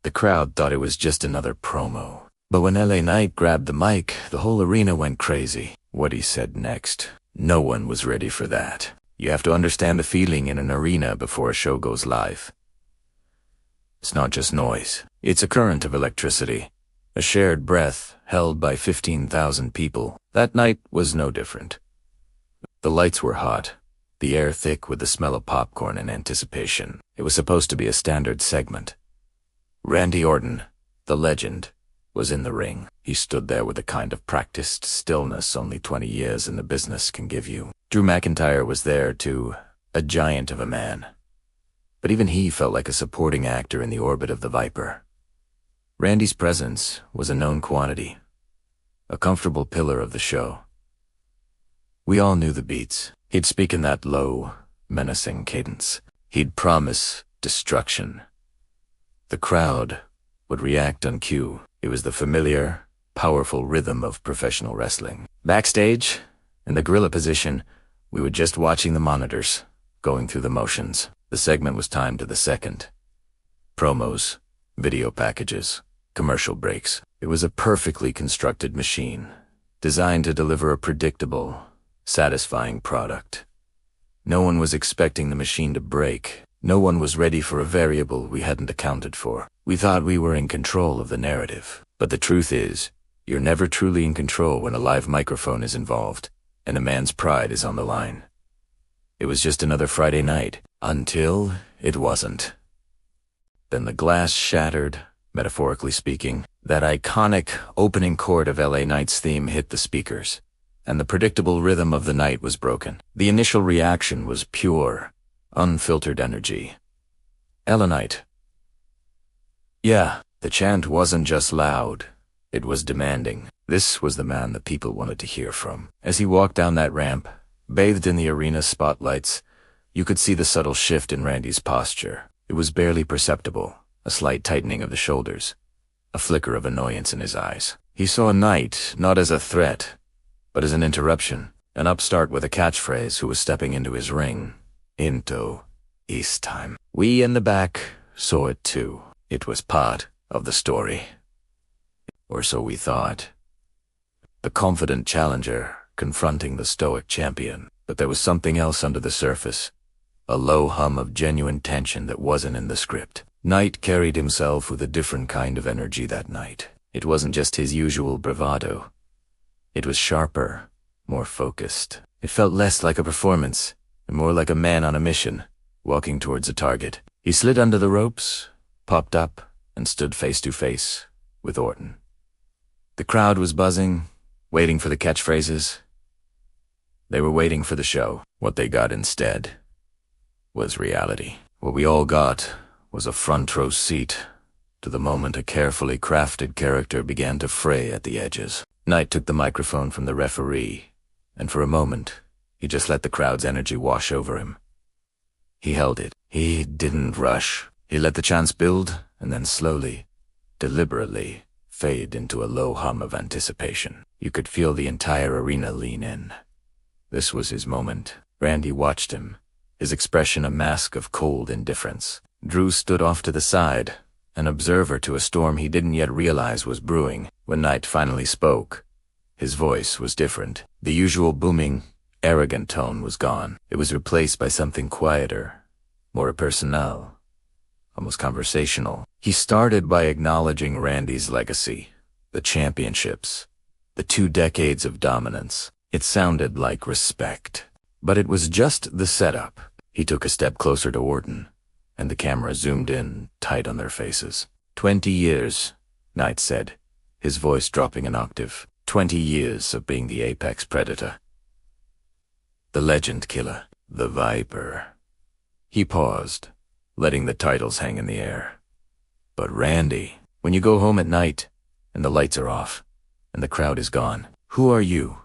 The crowd thought it was just another promo. But when LA Knight grabbed the mic, the whole arena went crazy. What he said next, no one was ready for that. You have to understand the feeling in an arena before a show goes live. It's not just noise. It's a current of electricity. A shared breath held by 15,000 people. That night was no different. The lights were hot, the air thick with the smell of popcorn and anticipation. It was supposed to be a standard segment. Randy Orton, the legend, was in the ring. He stood there with the kind of practiced stillness only 20 years in the business can give you. Drew McIntyre was there too, a giant of a man. But even he felt like a supporting actor in the orbit of the Viper. Randy's presence was a known quantity, a comfortable pillar of the show. We all knew the beats. He'd speak in that low, menacing cadence. He'd promise destruction. The crowd would react on cue. It was the familiar, powerful rhythm of professional wrestling. Backstage, in the gorilla position, we were just watching the monitors, going through the motions. The segment was timed to the second. Promos, video packages, commercial breaks. It was a perfectly constructed machine, designed to deliver a predictable, satisfying product. No one was expecting the machine to break. No one was ready for a variable we hadn't accounted for. We thought we were in control of the narrative. But the truth is, you're never truly in control when a live microphone is involved, and a man's pride is on the line. It was just another Friday night, until it wasn't. Then the glass shattered, metaphorically speaking. That iconic opening chord of LA Knight's theme hit the speakers, and the predictable rhythm of the night was broken. The initial reaction was pure, unfiltered energy. LA Knight. Yeah, the chant wasn't just loud, it was demanding. This was the man the people wanted to hear from. As he walked down that ramp, bathed in the arena spotlights, you could see the subtle shift in Randy's posture. It was barely perceptible, a slight tightening of the shoulders, a flicker of annoyance in his eyes. He saw Knight not as a threat, but as an interruption, an upstart with a catchphrase who was stepping into his ring. Into East time. We in the back saw it too. It was part of the story. Or so we thought. The confident challenger confronting the stoic champion. But there was something else under the surface. A low hum of genuine tension that wasn't in the script. Knight carried himself with a different kind of energy that night. It wasn't just his usual bravado. It was sharper, more focused. It felt less like a performance, and more like a man on a mission, walking towards a target. He slid under the ropes, popped up, and stood face to face with Orton. The crowd was buzzing, waiting for the catchphrases. They were waiting for the show. What they got instead was reality. What we all got was a front row seat to the moment a carefully crafted character began to fray at the edges. Knight took the microphone from the referee, and for a moment, he just let the crowd's energy wash over him. He held it. He didn't rush. He let the chance build, and then slowly, deliberately, fade into a low hum of anticipation. You could feel the entire arena lean in. This was his moment. Randy watched him, his expression a mask of cold indifference. Drew stood off to the side, an observer to a storm he didn't yet realize was brewing. When Knight finally spoke, his voice was different. The usual booming, arrogant tone was gone. It was replaced by something quieter, more personal, almost conversational. He started by acknowledging Randy's legacy, the championships, the 2 decades of dominance. It sounded like respect, but it was just the setup. He took a step closer to Orton, and the camera zoomed in, tight on their faces. 20 years, Knight said, his voice dropping an octave. 20 years of being the apex predator. The legend killer, the Viper. He paused, letting the titles hang in the air. But Randy, when you go home at night, and the lights are off, and the crowd is gone, who are you?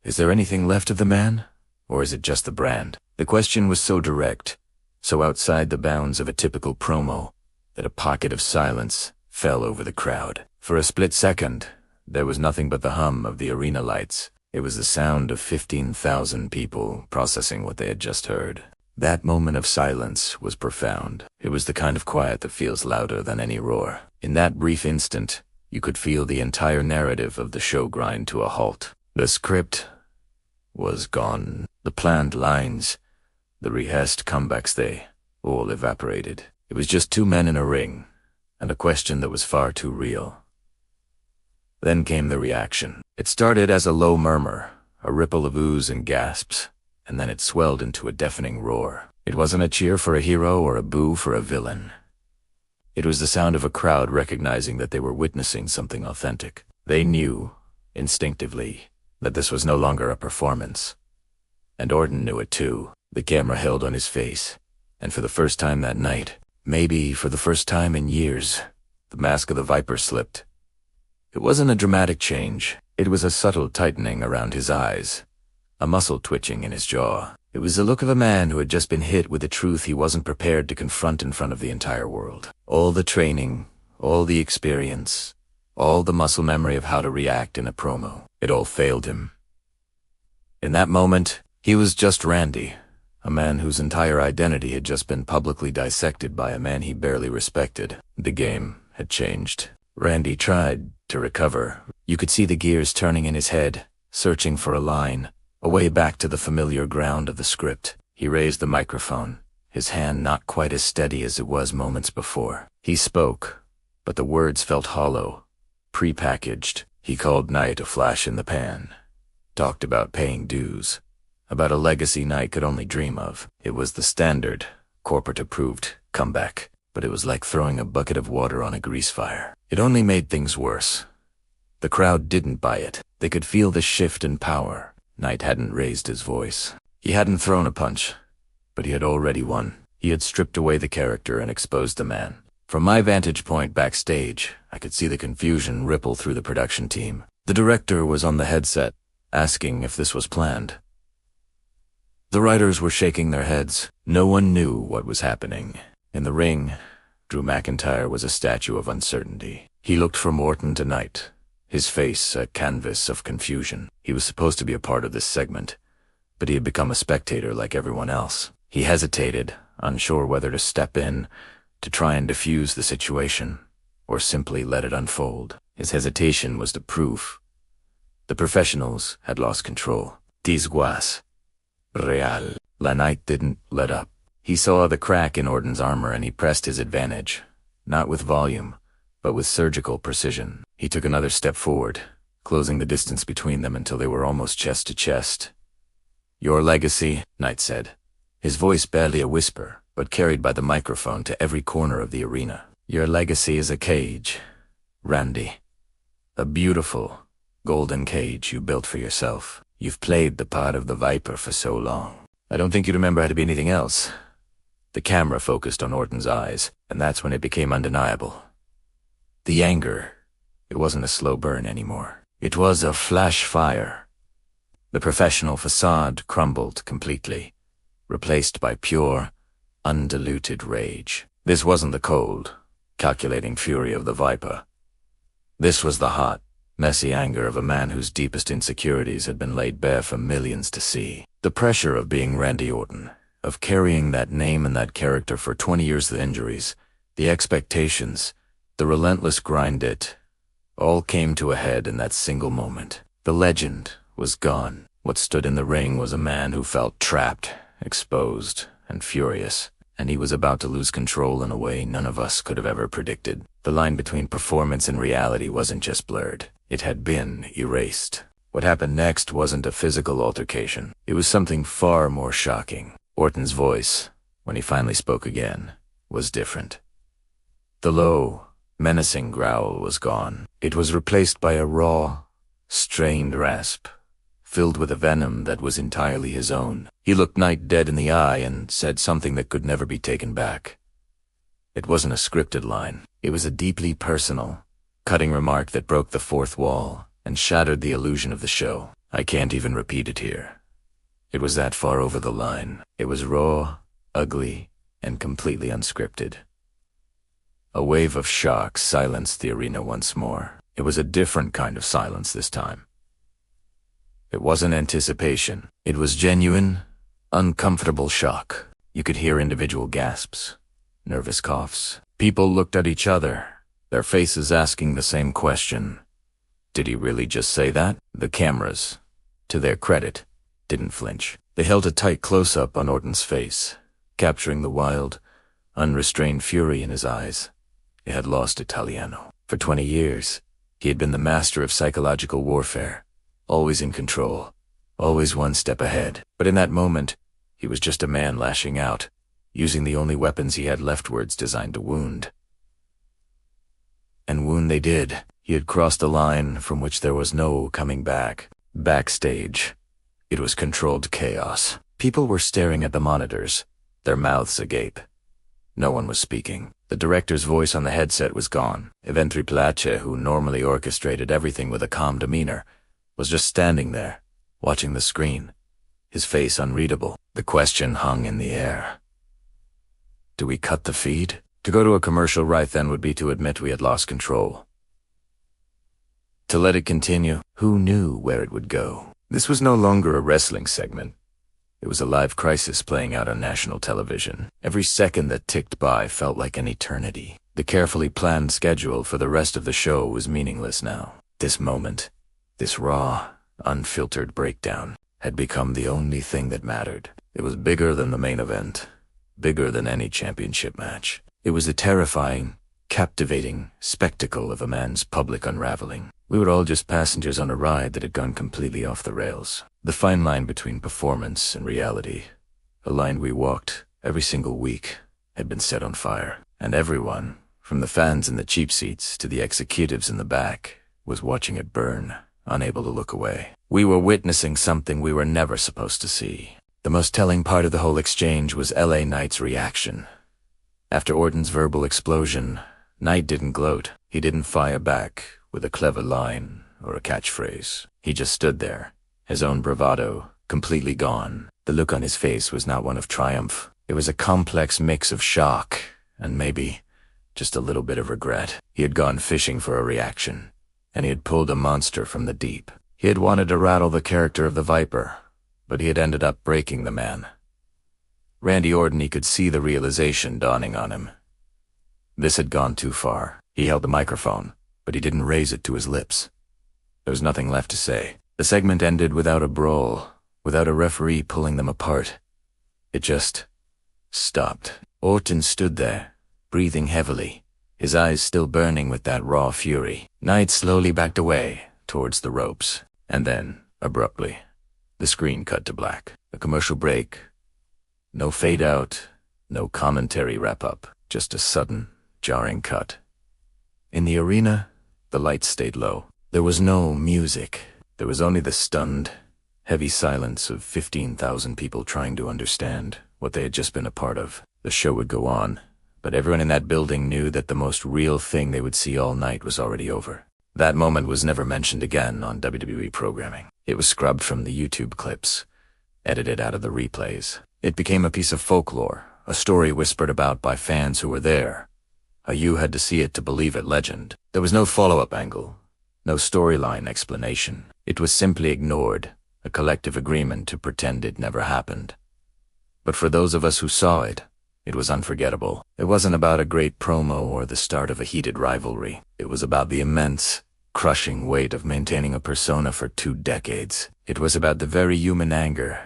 Is there anything left of the man, or is it just the brand? The question was so direct, so outside the bounds of a typical promo, that a pocket of silence fell over the crowd. For a split second, there was nothing but the hum of the arena lights. It was the sound of 15,000 people processing what they had just heard. That moment of silence was profound. It was the kind of quiet that feels louder than any roar. In that brief instant, you could feel the entire narrative of the show grind to a halt. The script was gone. The planned lines, the rehearsed comebacks, they all evaporated. It was just two men in a ring, and a question that was far too real. Then came the reaction. It started as a low murmur, a ripple of oohs and gasps, and then it swelled into a deafening roar. It wasn't a cheer for a hero or a boo for a villain. It was the sound of a crowd recognizing that they were witnessing something authentic. They knew, instinctively, that this was no longer a performance. And Orton knew it too. The camera held on his face, and for the first time that night, maybe for the first time in years, the mask of the Viper slipped. It wasn't a dramatic change. It was a subtle tightening around his eyes, a muscle twitching in his jaw. It was the look of a man who had just been hit with a truth he wasn't prepared to confront in front of the entire world. All the training, all the experience, all the muscle memory of how to react in a promo, it all failed him. In that moment, he was just Randy, a man whose entire identity had just been publicly dissected by a man he barely respected. The game had changed. Randy tried to recover. You could see the gears turning in his head, searching for a line, a way back to the familiar ground of the script. He raised the microphone, his hand not quite as steady as it was moments before. He spoke, but the words felt hollow, pre-packaged. He called Knight a flash in the pan, talked about paying dues, about a legacy Knight could only dream of. It was the standard, corporate-approved comeback, but it was like throwing a bucket of water on a grease fire. It only made things worse. The crowd didn't buy it. They could feel the shift in power. Knight hadn't raised his voice. He hadn't thrown a punch, but he had already won. He had stripped away the character and exposed the man. From my vantage point backstage, I could see the confusion ripple through the production team. The director was on the headset, asking if this was planned. The writers were shaking their heads. No one knew what was happening. In the ring, Drew McIntyre was a statue of uncertainty. He looked from Orton to Knight, his face a canvas of confusion. He was supposed to be a part of this segment, but he had become a spectator like everyone else. He hesitated, unsure whether to step in, to try and defuse the situation, or simply let it unfold. His hesitation was the proof. The professionals had lost control. Disguas. Real. La Knight didn't let up. He saw the crack in Orton's armor and he pressed his advantage, not with volume, but with surgical precision. He took another step forward, closing the distance between them until they were almost chest to chest. "Your legacy," Knight said, his voice barely a whisper, but carried by the microphone to every corner of the arena. "Your legacy is a cage, Randy. A beautiful, golden cage you built for yourself. You've played the part of the Viper for so long. I don't think you'd remember how to be anything else." The camera focused on Orton's eyes, and that's when it became undeniable. The anger, it wasn't a slow burn anymore. It was a flash fire. The professional facade crumbled completely, replaced by pure, undiluted rage. This wasn't the cold, calculating fury of the Viper. This was the hot, messy anger of a man whose deepest insecurities had been laid bare for millions to see. The pressure of being Randy Orton, of carrying that name and that character for 20 years of injuries, the expectations, the relentless grind, it all came to a head in that single moment. The legend was gone. What stood in the ring was a man who felt trapped, exposed, and furious, and he was about to lose control in a way none of us could have ever predicted. The line between performance and reality wasn't just blurred. It had been erased. What happened next wasn't a physical altercation. It was something far more shocking. Orton's voice, when he finally spoke again, was different. The low, menacing growl was gone. It was replaced by a raw, strained rasp, filled with a venom that was entirely his own. He looked Knight dead in the eye and said something that could never be taken back. It wasn't a scripted line. It was a deeply personal, cutting remark that broke the fourth wall and shattered the illusion of the show. I can't even repeat it here. It was that far over the line. It was raw, ugly, and completely unscripted. A wave of shock silenced the arena once more. It was a different kind of silence this time. It wasn't anticipation. It was genuine, uncomfortable shock. You could hear individual gasps, nervous coughs. People looked at each other, their faces asking the same question. Did he really just say that? The cameras, to their credit, didn't flinch. They held a tight close-up on Orton's face, capturing the wild, unrestrained fury in his eyes. He had lost Italiano. For 20 years, he had been the master of psychological warfare, always in control, always one step ahead. But in that moment, he was just a man lashing out, using the only weapons he had leftwards designed to wound. And wound they did. He had crossed a line from which there was no coming back. Backstage, it was controlled chaos. People were staring at the monitors, their mouths agape. No one was speaking. The director's voice on the headset was gone. Electrifying, who normally orchestrated everything with a calm demeanor, was just standing there, watching the screen, his face unreadable. The question hung in the air. Do we cut the feed? To go to a commercial right then would be to admit we had lost control. To let it continue, who knew where it would go? This was no longer a wrestling segment. It was a live crisis playing out on national television. Every second that ticked by felt like an eternity. The carefully planned schedule for the rest of the show was meaningless now. This moment, this raw, unfiltered breakdown, had become the only thing that mattered. It was bigger than the main event, bigger than any championship match. It was the terrifying, captivating spectacle of a man's public unraveling. We were all just passengers on a ride that had gone completely off the rails. The fine line between performance and reality, a line we walked every single week, had been set on fire. And everyone, from the fans in the cheap seats to the executives in the back, was watching it burn, unable to look away. We were witnessing something we were never supposed to see. The most telling part of the whole exchange was LA Knight's reaction. After Orton's verbal explosion, Knight didn't gloat. He didn't fire back with a clever line or a catchphrase. He just stood there, his own bravado completely gone. The look on his face was not one of triumph. It was a complex mix of shock and maybe just a little bit of regret. He had gone fishing for a reaction, and he had pulled a monster from the deep. He had wanted to rattle the character of the Viper, but he had ended up breaking the man. Randy Orton, he could see the realization dawning on him. This had gone too far. He held the microphone, but he didn't raise it to his lips. There was nothing left to say. The segment ended without a brawl, without a referee pulling them apart. It just stopped. Orton stood there, breathing heavily, his eyes still burning with that raw fury. Knight slowly backed away towards the ropes, and then, abruptly, the screen cut to black. A commercial break. No fade out, no commentary wrap up, just a sudden, jarring cut. In the arena, the lights stayed low. There was no music. There was only the stunned, heavy silence of 15,000 people trying to understand what they had just been a part of. The show would go on, but everyone in that building knew that the most real thing they would see all night was already over. That moment was never mentioned again on WWE programming. It was scrubbed from the YouTube clips, edited out of the replays. It became a piece of folklore, a story whispered about by fans who were there. You had to see it to believe it legend. There was no follow-up angle, no storyline explanation. It was simply ignored, a collective agreement to pretend it never happened. But for those of us who saw it, it was unforgettable. It wasn't about a great promo or the start of a heated rivalry. It was about the immense, crushing weight of maintaining a persona for 2 decades. It was about the very human anger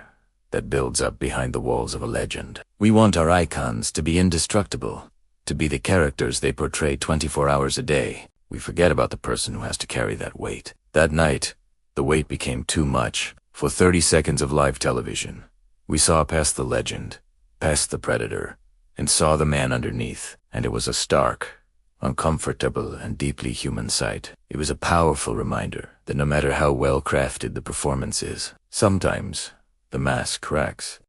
that builds up behind the walls of a legend. We want our icons to be indestructible, to be the characters they portray 24 hours a day. We forget about the person who has to carry that weight. That night, the weight became too much. For 30 seconds of live television, we saw past the legend, past the predator, and saw the man underneath. And it was a stark, uncomfortable, and deeply human sight. It was a powerful reminder that no matter how well crafted the performance is, sometimes the mask cracks.